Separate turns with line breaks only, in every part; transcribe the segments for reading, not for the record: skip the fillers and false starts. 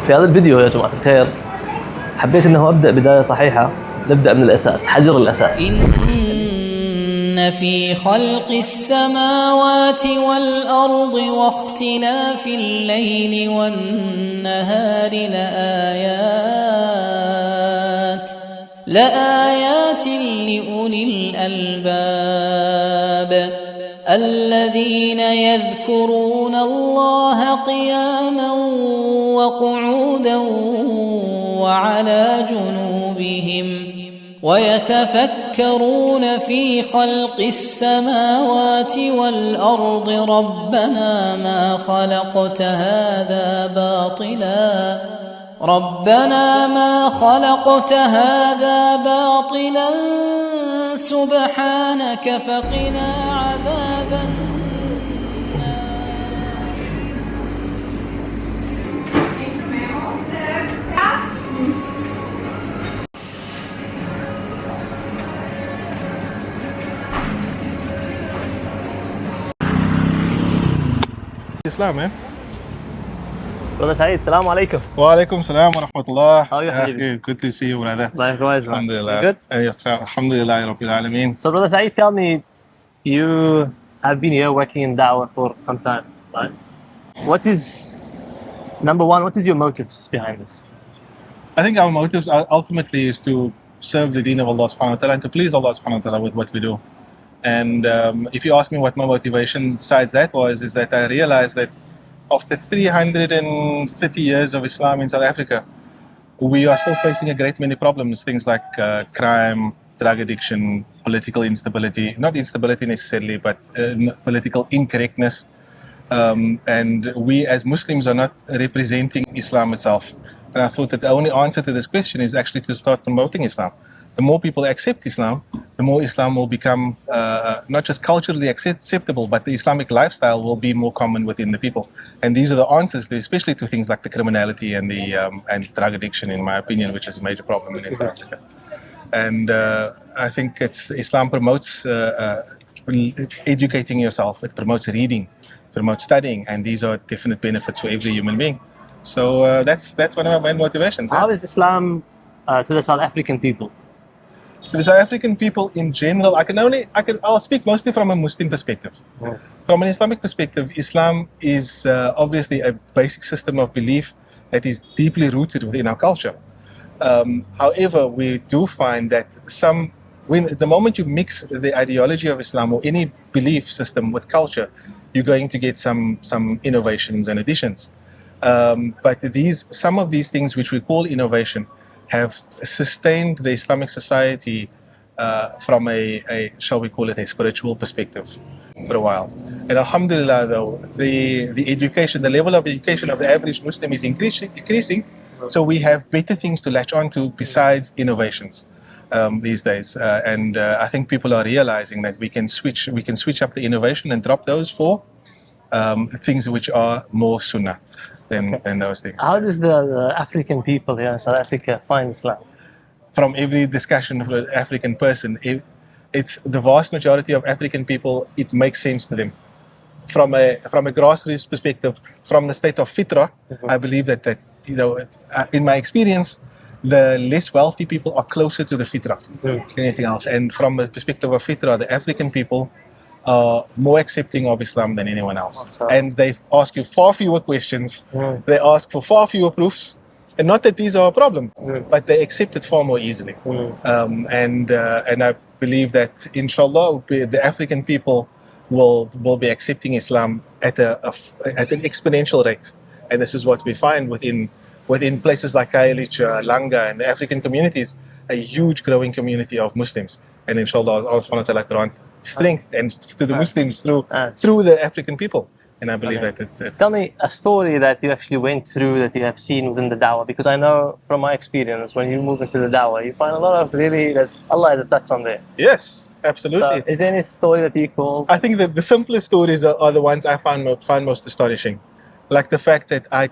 في هذا الفيديو يا جماعة الخير حبيت انه ابدأ بداية صحيحة. نبدأ من الأساس، حجر الأساس.
إن في خلق السماوات والأرض واختلاف الليل والنهار لآيات لأولي الألباب الذين يذكرون الله قياما وقعودا وعلى جنوبهم ويتفكرون في خلق السماوات والأرض ربنا ما خلقت هذا باطلا سبحانك فقنا عذاب النار.
Islam, man.
Brother Saeed, Assalamu alaikum.
Wa alaikum salam wa rahmatullah.
How are you, Habibi?
Good to see you, brother.
Likewise.
Alhamdulillah.
Good?
Yes, alhamdulillah, Rabbil Alameen.
So Brother Saeed, tell me, you have been here working in Da'wah for some time, right? What is, number one, what is your motives behind this?
I think our motives are ultimately is to serve the deen of Allah subhanahu wa ta'ala and to please Allah subhanahu wa ta'ala with what we do. And if you ask me what my motivation besides that was, is that I realized that after 330 years of Islam in South Africa, we are still facing a great many problems, things like crime, drug addiction, political instability, not instability necessarily, but political incorrectness. And we as Muslims are not representing Islam itself. And I thought that the only answer to this question is actually to start promoting Islam. The more people accept Islam, the more Islam will become not just culturally acceptable, but the Islamic lifestyle will be more common within the people. And these are the answers, especially to things like the criminality and the and drug addiction, in my opinion, which is a major problem in South Africa. And I think Islam promotes educating yourself. It promotes reading, promotes studying, and these are definite benefits for every human being. So that's one of my main motivations.
How is Islam to the South African people?
To the South African people in general, I'll speak mostly from a Muslim perspective.
Oh.
From an Islamic perspective, Islam is obviously a basic system of belief that is deeply rooted within our culture. However, we do find that the moment you mix the ideology of Islam or any belief system with culture, you're going to get some innovations and additions. But some of these things which we call innovation have sustained the Islamic society from shall we call it, a spiritual perspective for a while. And alhamdulillah, though, the level of education of the average Muslim is increasing, so we have better things to latch on to besides innovations these days. And I think people are realizing that we can switch up the innovation and drop those for things which are more sunnah than those things.
How does the African people here in South Africa find Islam?
From every discussion of an African person, it's the vast majority of African people, it makes sense to them. From a grassroots perspective, from the state of fitrah, I believe that in my experience, the less wealthy people are closer to the fitrah than anything else. And from the perspective of fitrah, the African people are more accepting of Islam than anyone else. And they ask you far fewer questions. They ask for far fewer proofs. And not that these are a problem, but they accept it far more easily. And I believe that, inshallah, the African people will be accepting Islam at an exponential rate. And this is what we find within places like Khayelitsha, Langa, and the African communities, a huge growing community of Muslims. And inshallah, Allah subhanahu wa ta'ala grant strength and to the Muslims through the African people. And I believe that it's...
Tell me a story that you actually went through that you have seen within the da'wah, because I know from my experience, when you move into the da'wah, you find a lot of really that Allah has a touch on there.
Yes, absolutely.
So is there any story that you call?
I think that the simplest stories are the ones I find most astonishing. Like the fact that I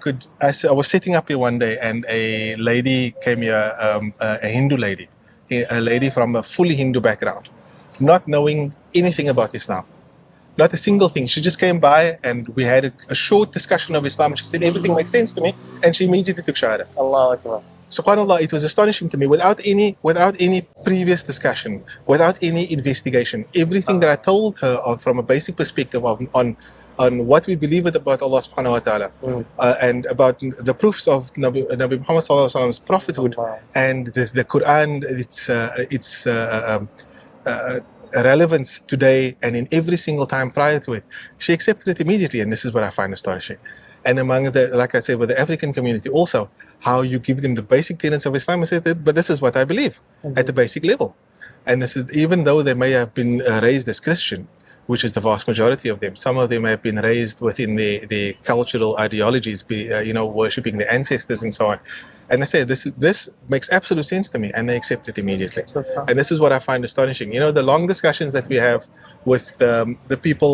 was sitting up here one day and a lady came here, a Hindu lady, a lady from a fully Hindu background, not knowing anything about Islam. not a single thing. She just came by and we had a short discussion of Islam. She said everything makes sense to me, and she immediately took Shahada.
Allah Akbar.
SubhanAllah, it was astonishing to me without any previous discussion, without any investigation. Everything that I told her from a basic perspective on what we believe about Allah subhanahu wa ta'ala and about the proofs of Nabi Muhammad sallallahu alaihi wasallam's prophethood and the Quran, its relevance today and in every single time prior to it, she accepted it immediately, and this is what I find astonishing. And among the, like I said, with the African community also, how you give them the basic tenets of Islam and say, but this is what I believe at the basic level. And this is, even though they may have been raised as Christian, which is the vast majority of them, some of them have been raised within the cultural ideologies, worshipping their ancestors and so on. And I say, this makes absolute sense to me, and they accept it immediately. And this is what I find astonishing. The long discussions that we have with the people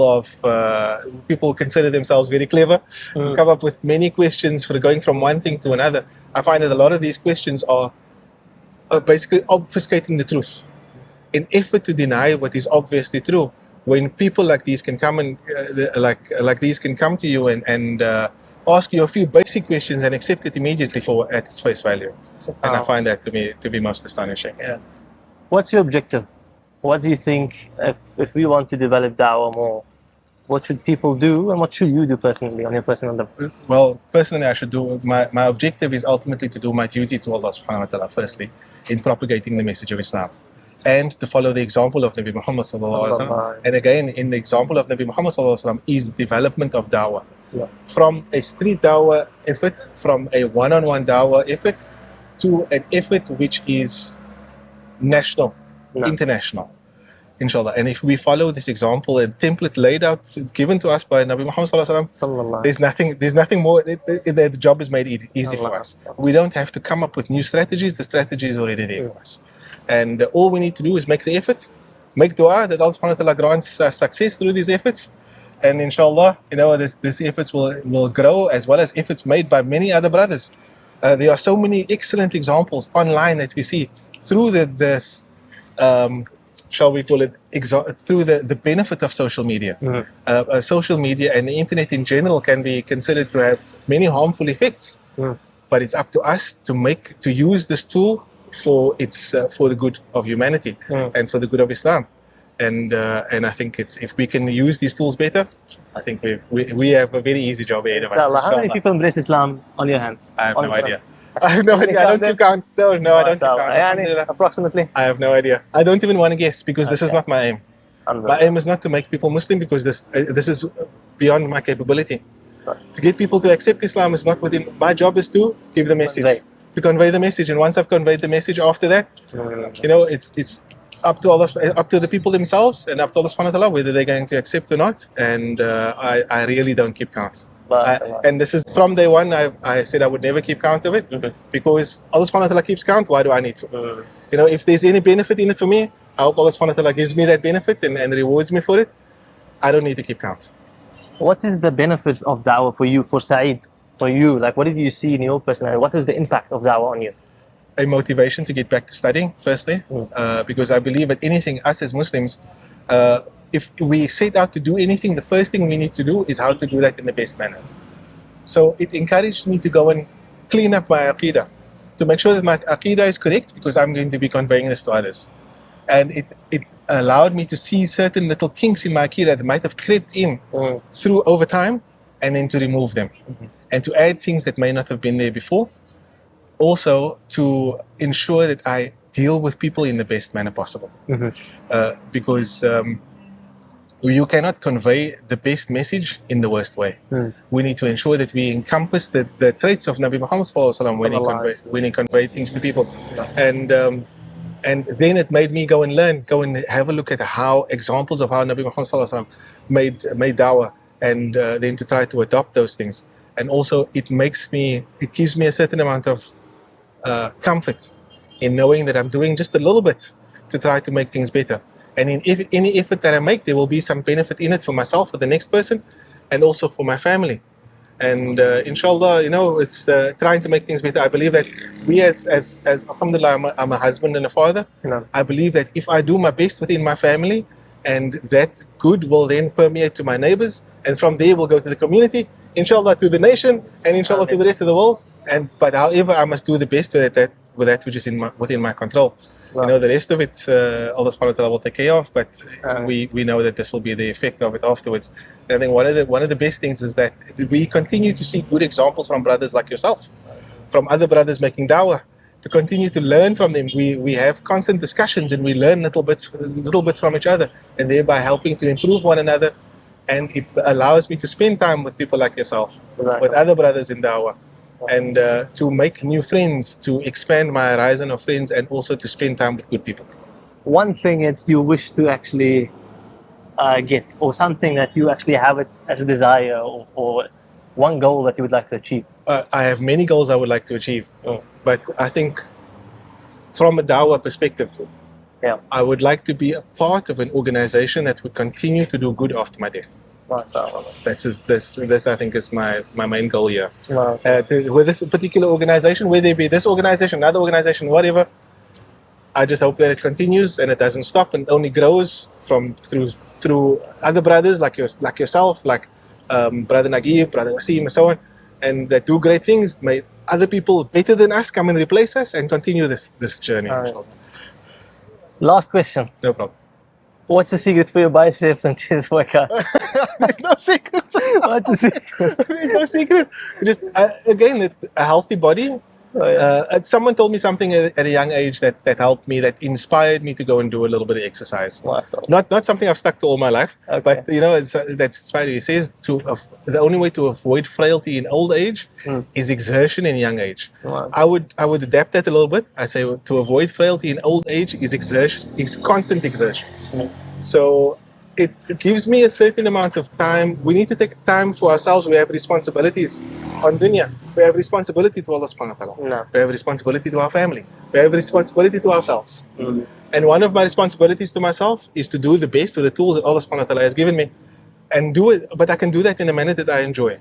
who consider themselves very clever, come up with many questions for going from one thing to another. I find that a lot of these questions are basically obfuscating the truth, in effort to deny what is obviously true. When people like these can come and like these can come to you and ask you a few basic questions and accept it immediately at its face value, and I find that to be most astonishing.
Yeah. What's your objective? What do you think if we want to develop da'wah more? What should people do, and what should you do personally on your personal level?
Well, personally, I should do my objective is ultimately to do my duty to Allah subhanahu wa ta'ala firstly in propagating the message of Islam, and to follow the example of Nabi Muhammad sallallahu alaihi wasallam. And again, in the example of Nabi Muhammad sallallahu alaihi wasallam is the development of da'wah. Yeah. From a street da'wah effort, from a one-on-one da'wah effort, to an effort which is national, international, inshallah. And if we follow this example and template laid out, given to us by Nabi Muhammad sallallahu alaihi wasallam, there's nothing more. The job is made easy for us. We don't have to come up with new strategies. The strategy is already there for us. And all we need to do is make the effort, make dua that Allah subhanahu wa ta'ala grants success through these efforts. And inshallah, these efforts will grow, as well as efforts made by many other brothers. There are so many excellent examples online that we see through this, shall we call it, through the benefit of social media. Social media and the internet in general can be considered to have many harmful effects. But it's up to us to use this tool for the good of humanity and for the good of Islam. And I think if we can use these tools better, I think we have a very easy job ahead of us.
How many people embrace Islam on your hands?
I have no idea. I have no idea. I don't keep count. No, I don't keep count.
Approximately?
I have no idea. I don't even want to guess, because this is not my aim. My aim is not to make people Muslim, because this is beyond my capability. To get people to accept Islam is not within my job. Is to give the message, to convey the message, and once I've conveyed the message, after that, it's up to Allah, up to the people themselves, and up to Allah subhanahu wa ta'ala whether they're going to accept or not. And I really don't keep count. And this is from day one. I said I would never keep count of it, because Allah subhanahu wa ta'ala keeps count. Why do I need to? If there's any benefit in it for me, I hope Allah subhanahu wa ta'ala gives me that benefit and rewards me for it. I don't need to keep count.
What is the benefit of da'wah for you, for Saeed? For you, what did you see in your personality? What is the impact of da'wah on you?
A motivation to get back to studying, firstly, because I believe that anything, us as Muslims, if we set out to do anything, the first thing we need to do is how to do that in the best manner. So it encouraged me to go and clean up my aqidah, to make sure that my aqidah is correct, because I'm going to be conveying this to others. And it allowed me to see certain little kinks in my aqidah that might have crept in through over time, and then to remove them, and to add things that may not have been there before. Also, to ensure that I deal with people in the best manner possible, because you cannot convey the best message in the worst way. We need to ensure that we encompass the traits of Nabi Muhammad sallallahu alaihi wasallam when he conveyed things to people. And then it made me go and have a look at examples of how Nabi Muhammad sallallahu alaihi wasallam made da'wah, and then to try to adopt those things. And also it gives me a certain amount of comfort in knowing that I'm doing just a little bit to try to make things better. And in any effort that I make, there will be some benefit in it for myself, for the next person, and also for my family. And inshallah, it's trying to make things better. I believe that we as alhamdulillah, I'm a husband and a father. I believe that if I do my best within my family, and that good will then permeate to my neighbors, and from there will go to the community, inshallah to the nation, and inshallah to the rest of the world. But however, I must do the best with that which is within my control.
Wow.
You know, the rest of it, Allah subhanahu wa ta'ala will take care of, but we know that this will be the effect of it afterwards. And I think one of the best things is that we continue to see good examples from brothers like yourself, from other brothers making da'wah, to continue to learn from them. We have constant discussions and we learn little bits from each other, and thereby helping to improve one another. And it allows me to spend time with people like yourself, with other brothers in da'wah, and to make new friends, to expand my horizon of friends, and also to spend time with good people.
One thing that you wish to actually get, or something that you actually have it as a desire, or one goal that you would like to achieve?
I have many goals I would like to achieve, but I think from a da'wah perspective, I would like to be a part of an organization that would continue to do good after my death. This I think is my main goal here. With this particular organization, whether it be this organization, another organization, whatever, I just hope that it continues and it doesn't stop and only grows through other brothers like yourself, like Brother Naguib, Brother Wasim, and so on, and that do great things. May other people better than us come and replace us and continue this journey.
Last question.
No problem.
What's the secret for your biceps and chest workout?
There's no secret.
What's the secret?
There's no secret. Just again, a healthy body. Someone told me something at a young age that helped me, that inspired me to go and do a little bit of exercise. Not something I've stuck to all my life, but you know, that's inspired me. He says the only way to avoid frailty in old age is exertion in young age. I would adapt that a little bit. I say to avoid frailty in old age is exertion, is constant exertion. So it gives me a certain amount of time. We need to take time for ourselves. We have responsibilities on dunya. We have responsibility to Allah subhanahu wa ta'ala. We have responsibility to our family. We have responsibility to ourselves. And one of my responsibilities to myself is to do the best with the tools that Allah subhanahu wa ta'ala has given me. And do it, but I can do that in a manner that I enjoy.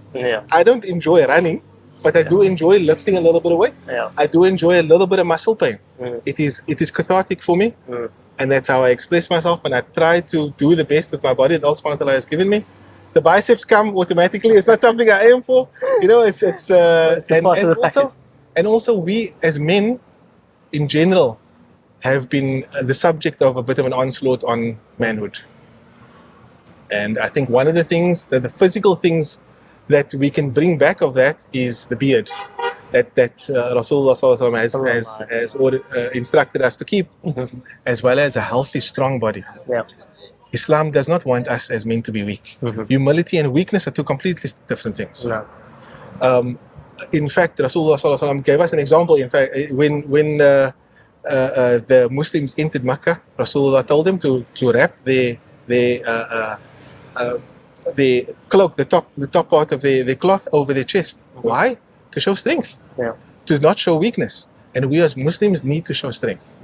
I don't enjoy running, but I do enjoy lifting a little bit of weight. I do enjoy a little bit of muscle pain. It is cathartic for me. And that's how I express myself, and I try to do the best with my body that Allah subhanahu wa ta'ala has given me. The biceps come automatically. It's not something I aim for. You know, it's and also we as men in general have been the subject of a bit of an onslaught on manhood. And I think one of the things, the physical things that we can bring back of that is the beard. That Rasulullah Sallallahu Alaihi Wasallam has instructed us to keep, as well as a healthy, strong body. Islam does not want us as men to be weak. Humility and weakness are two completely different things. In fact, Rasulullah Sallallahu Alaihi Wasallam gave us an example. In fact, when the Muslims entered Makkah, Rasulullah told them to wrap their cloak, the top part of the cloth over their chest. Why? To show strength, to not show weakness. And we as Muslims need to show strength.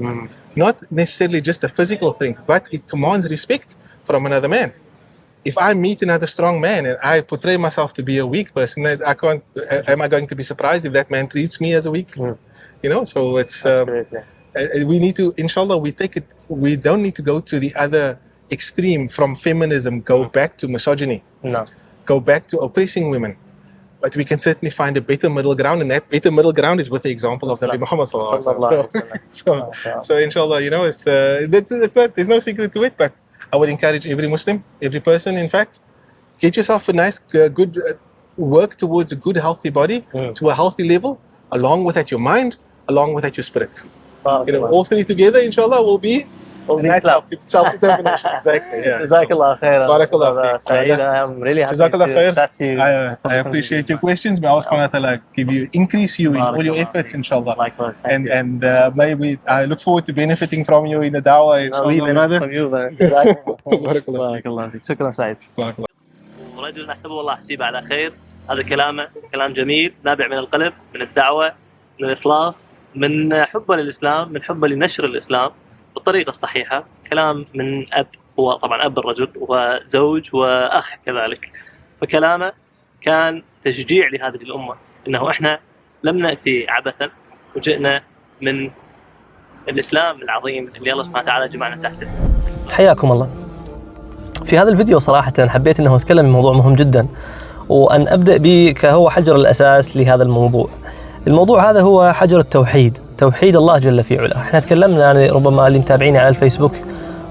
Not necessarily just a physical thing, but it commands respect from another man. If I meet another strong man and I portray myself to be a weak person, am I going to be surprised if that man treats me as a weak? You know, so it's we need to, inshallah, we don't need to go to the other extreme from feminism, go back to misogyny, go back to oppressing women. But we can certainly find a better middle ground, and that better middle ground is with the example of Nabi Muhammad sallallahu alaihi wasallam. So inshallah, you know, there's no secret to it. But I would encourage every Muslim, every person, in fact, get yourself a nice, good, work towards a good, healthy body to a healthy level. Along with that, your mind, along with that, your spirit. You know, all three together, inshallah, will be nice self-determination. Exactly.
Jazakallah khairan.
Barakallah
Saeed, I'm really happy to chat to you.
I appreciate your questions. May Allah subhanahu wa ta'ala increase you in all your efforts, inshallah.
Likewise.
And maybe I look forward to benefiting from you in the da'wah, inshallah.
From you, man. Barakallah. Shukran, Saeed. رجل نحسبه الله حسيبه على خير. هذا كلامه كلام جميل نابع من القلب، من الدعوة، من الإخلاص، من حبه للإسلام، من حبه لنشر الإسلام بالطريقة الصحيحة. كلام من أب، هو طبعا أب الرجل وزوج وأخ كذلك. فكلامه كان تشجيع لهذه الأمة أنه إحنا لم نأتي عبثا، وجئنا من الإسلام العظيم اللي الله سبحانه وتعالى جمعنا تحته. حياكم الله. في هذا الفيديو صراحة حبيت أنه أتكلم بموضوع مهم جدا، وأن أبدأ به كهو حجر الأساس لهذا الموضوع. الموضوع هذا هو حجر التوحيد، توحيد الله جل في علاه. احنا تكلمنا يعني ربما اللي متابعيني على الفيسبوك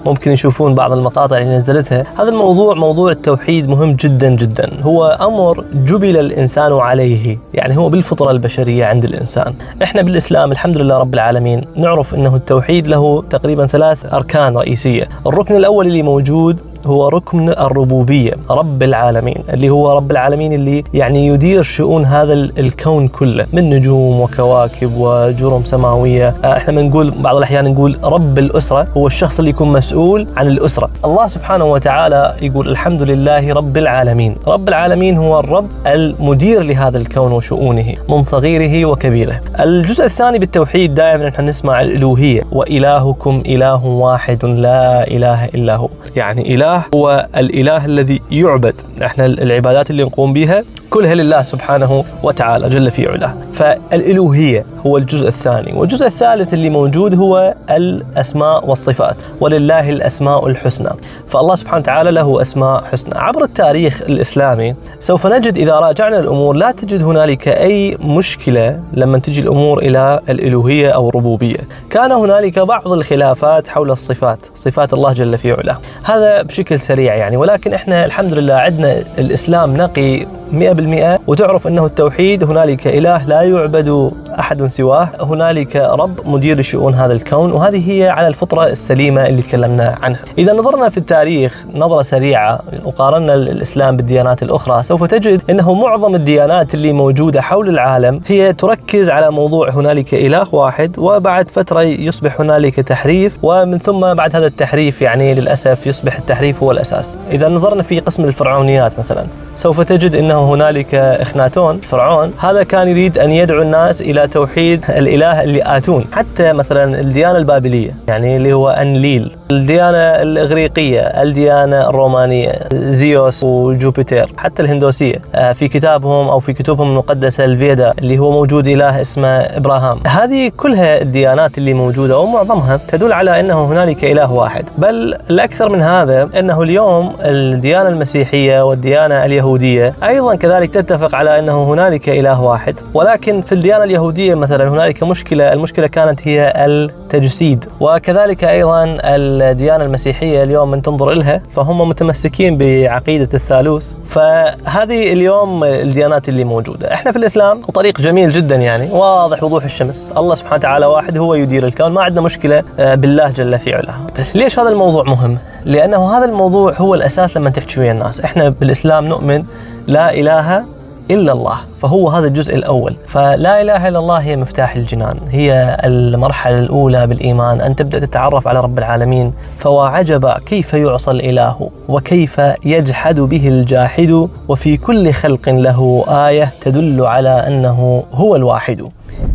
ممكن يشوفون بعض المقاطع اللي نزلتها. هذا الموضوع موضوع التوحيد مهم جدا جدا، هو أمر جبل الإنسان عليه، يعني هو بالفطرة البشرية عند الإنسان. احنا بالإسلام الحمد لله رب العالمين نعرف أنه التوحيد له تقريبا 3 أركان رئيسية. الركن الأول اللي موجود هو ركن الربوبية، رب العالمين، اللي هو رب العالمين اللي يعني يدير شؤون هذا الكون كله من نجوم وكواكب وجرم سماوية. احنا بنقول بعض الأحيان نقول رب الأسرة هو الشخص اللي يكون مسؤول عن الأسرة. الله سبحانه وتعالى يقول الحمد لله رب العالمين. رب العالمين هو الرب المدير لهذا الكون وشؤونه من صغيره وكبيره. الجزء الثاني بالتوحيد دائما نحن نسمع الألوهية، وإلهكم إله واحد لا إله إلا هو، يعني إله هو الإله الذي يعبد. احنا العبادات اللي نقوم بها كلها لله سبحانه وتعالى جل في علاه. فالإلوهية هو الجزء الثاني. والجزء الثالث اللي موجود هو الأسماء والصفات، ولله الأسماء الحسنى. فالله سبحانه وتعالى له أسماء حسنى. عبر التاريخ الإسلامي سوف نجد إذا راجعنا الأمور لا تجد هنالك أي مشكلة لما تجي الأمور إلى الإلوهية أو الربوبية. كان هنالك بعض الخلافات حول الصفات، صفات الله جل في علاه، هذا بشكل سريع يعني. ولكن احنا الحمد لله عندنا الإسلام نقي 100%، وتعرف أنه التوحيد هنالك إله لا يعبد أحد سواه، هنالك رب مدير لشؤون هذا الكون، وهذه هي على الفطرة السليمة اللي تكلمنا عنها. إذا نظرنا في التاريخ نظرة سريعة وقارنا الإسلام بالديانات الأخرى سوف تجد أنه معظم الديانات اللي موجودة حول العالم هي تركز على موضوع هنالك إله واحد، وبعد فترة يصبح هنالك تحريف، ومن ثم بعد هذا التحريف يعني للأسف يصبح التحريف هو الأساس. إذا نظرنا في قسم الفرعونيات مثلا سوف تجد أنه هنالك إخناتون، فرعون هذا كان يريد أن يدعو الناس إلى توحيد الإله اللي آتون. حتى مثلا الديانة البابلية يعني اللي هو أنليل، الديانة الإغريقية، الديانة الرومانية زيوس وجوبيتر، حتى الهندوسية في كتابهم أو في كتبهم المقدسة الفيديو اللي هو موجود إله اسمه إبراهام. هذه كلها الديانات اللي موجودة أو معظمها تدل على أنه هنالك إله واحد. بل الأكثر من هذا أنه اليوم الديانة المسيحية والديانة اليهودية أيضا كذلك تتفق على أنه هنالك إله واحد. ولكن في الديانة اليهودية مثلا هنالك مشكلة، المشكلة كانت هي التجسيد. وكذلك أيضا الديانة المسيحية اليوم من تنظر إلها فهم متمسكين بعقيدة الثالوث. فهذه اليوم الديانات اللي موجودة. احنا في الإسلام طريق جميل جدا يعني واضح وضوح الشمس، الله سبحانه وتعالى واحد هو يدير الكون، ما عندنا مشكلة بالله جل في علاه. ليش هذا الموضوع مهم؟ لأنه هذا الموضوع هو الأساس لما تحكي ويا الناس. احنا بالإسلام نؤمن لا إله إلا الله، فهو هذا الجزء الأول. فلا إله إلا الله هي مفتاح الجنان، هي المرحلة الأولى بالإيمان، أن تبدأ تتعرف على رب العالمين. فوعجب كيف يعصى الإله وكيف يجحد به الجاحد، وفي كل خلق له آية تدل على أنه هو الواحد.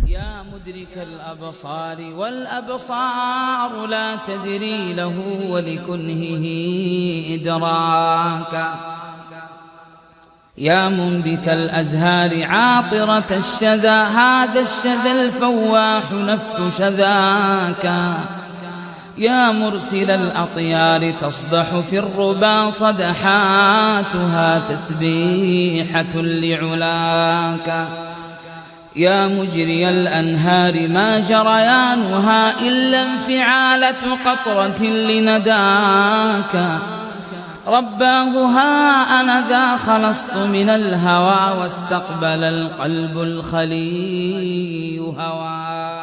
يا مدرك الأبصار والأبصار لا تدري له ولكنهه إدراكا، يا منبت الأزهار عاطرة الشذا هذا الشذا الفواح نفح شذاك، يا مرسل الأطيار تصدح في الربا صدحاتها تسبيحة لعلاك، يا مجري الأنهار ما جريانها إلا انفعالة قطرة لنداك، رباه ها أنا ذا خلصت من الهوى واستقبل القلب الخلي هوى.